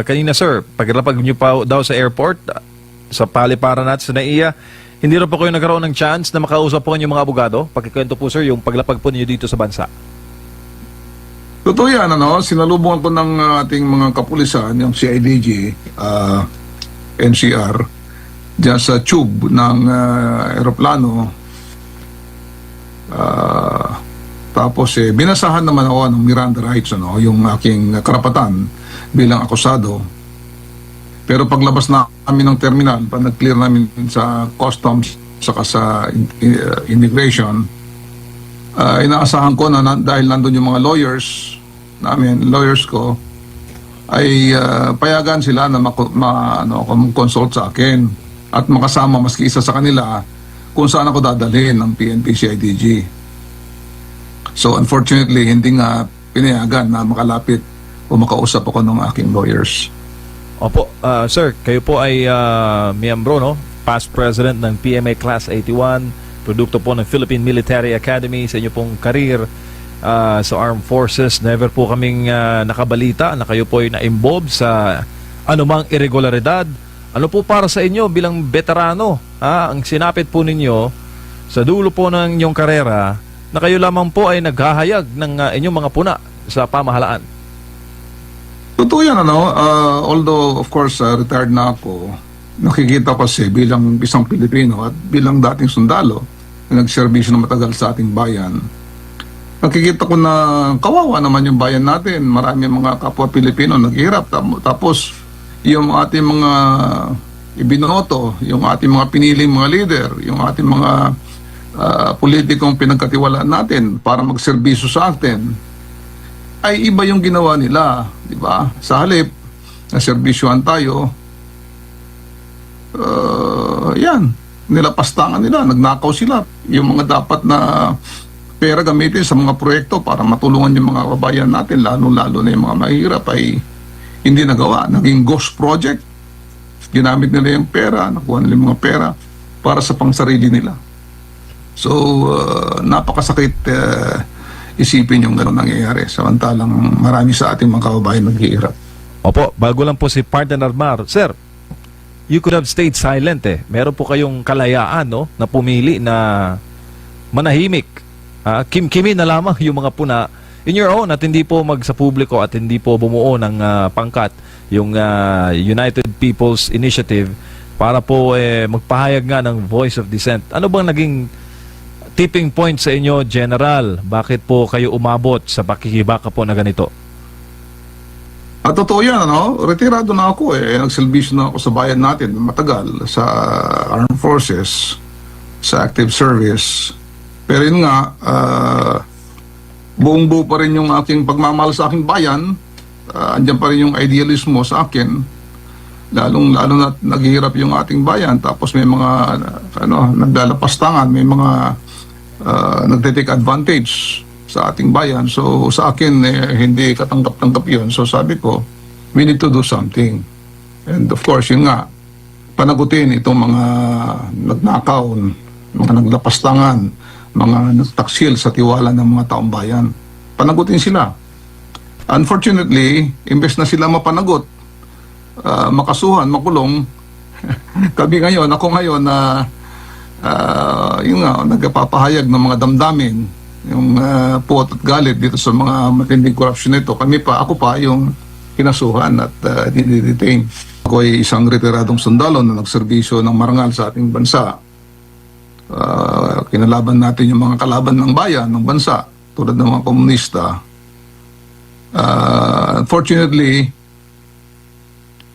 Kanina sir, paglapag niyo pa daw sa airport, sa paliparan natin sa NAIA, hindi rin po kayo nagkaroon ng chance na makausap po yung mga abogado? Pagkikwento po sir, yung paglapag po niyo dito sa bansa. Totoo yan, sinalubungan ko ng ating mga kapulisan, yung CIDG, NCR, dyan sa tube ng aeroplano. Tapos binasahan naman ako ng Miranda rights, yung aking karapatan bilang akusado. Pero paglabas namin ng terminal, pag nag-clear namin sa customs saka sa immigration, inaasahan ko na dahil nandun yung mga lawyers ko, ay payagan sila na consult sa akin at makasama maski isa sa kanila kung saan ako dadalhin ng PNP CIDG. So unfortunately, hindi nga pinayagan na makalapit o makausap ako ng aking lawyers. Opo, sir, kayo po ay miyembro, no? Past president ng PMA Class 81, produkto po ng Philippine Military Academy. Sa inyo pong career sa Armed Forces, never po kaming nakabalita na kayo po ay na-involve sa anumang irregularidad. Ano po para sa inyo bilang veterano, ang sinapit po ninyo sa dulo po ng inyong karera na kayo lamang po ay naghahayag ng inyong mga puna sa pamahalaan? Totoo yan, although of course retired na ako, nakikita ko kasi bilang isang Pilipino at bilang dating sundalo na nagserbisyo na matagal sa ating bayan, nakikita ko na kawawa naman yung bayan natin. Marami mga kapwa Pilipino naghihirap. Tapos yung ating mga ibinoto, yung ating mga piniling mga leader, yung ating mga politikong pinagkatiwalaan natin para magserbisyo sa atin, ay iba yung ginawa nila, di ba? Sa halip na serbisyohan tayo, yan, nilapastangan nila, nagnakaw sila. Yung mga dapat na pera gamitin sa mga proyekto para matulungan yung mga kababayan natin, lalo-lalo na yung mga mahirap, ay hindi nagawa. Naging ghost project. Ginamit nila yung pera, nakuha nila yung mga pera para sa pangsarili nila. So, napakasakit isipin yung gano'n nangyayari. Samantalang marami sa ating mga kababayan naghihirap. Opo, bago lang po si Partner Mar. Sir, you could have stayed silent Meron po kayong kalayaan, no, na pumili na manahimik. Kim-kimi na lamang yung mga puna in your own at hindi po sa publiko at hindi po bumuo ng pangkat yung United People's Initiative para po magpahayag nga ng voice of dissent. Ano bang naging tipping point sa inyo, General? Bakit po kayo umabot sa pakikibaka po na ganito? At totoo yan, retirado na ako nagsilbisyo na ako sa bayan natin matagal sa Armed Forces, sa active service. Pero yun nga, buong-buo pa rin yung aking pagmamahal sa aking bayan. Andyan pa rin yung idealismo sa akin. Lalo na naghihirap yung ating bayan. Tapos may mga nagdalapastangan, may mga nagte-take advantage sa ating bayan. So sa akin, hindi katanggap-tanggap yun. So sabi ko, we need to do something. And of course, yun nga, panagutin itong mga nagnakaw, mga naglapastangan, mga nagtaksil sa tiwala ng mga taong bayan. Panagutin sila. Unfortunately, imbes na sila mapanagot, makasuhan, makulong, ako ngayon na yun nga, nagpapahayag ng mga damdamin, yung puot at galit dito sa mga matinding corruption nito. Ako pa yung kinasuhan at didetain. Ako ay isang retiradong sundalo na nagserbisyo ng marangal sa ating bansa. Kinalaban natin yung mga kalaban ng bayan, ng bansa, tulad ng mga komunista. Unfortunately,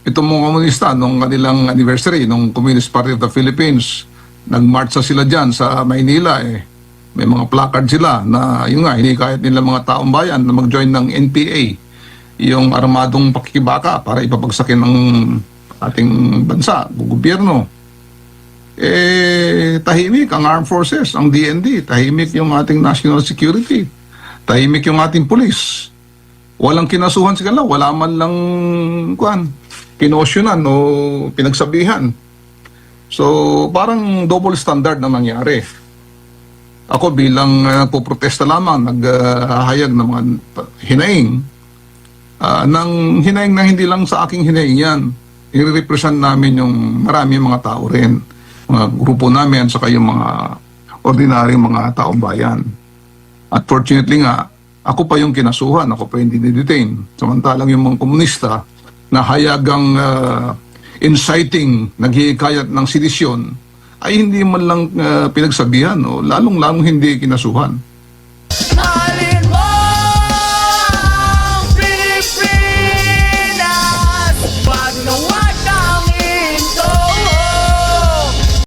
itong mga komunista, nung kanilang anniversary, nung Communist Party of the Philippines, nagmarcha sila dyan sa Maynila. May mga placard sila na yun nga, hinikayat nila mga taong bayan na mag-join ng NPA, yung armadong pakikibaka para ipapagsakin ng ating bansa, gobyerno. Tahimik ang Armed Forces, ang DND, tahimik yung ating National Security, tahimik yung ating police. Walang kinasuhan sa kanila, wala man lang kinosyonan o pinagsabihan. So parang double standard na nangyari. Ako bilang nagpoprotesta lamang, naghahayag ng mga hinaing, nang hinaing na hindi lang sa aking hinaing yan. I-represent namin yung marami mga tao rin. Mga grupo namin, saka yung mga ordinaryong mga taong bayan. At fortunately nga, ako pa yung kinasuhan, ako pa yung dinedetain. Samantalang yung mga komunista na hayagang inciting, naghihikayat ng sedisyon, ay hindi man lang pinagsabihan, o lalong-lalong hindi kinasuhan.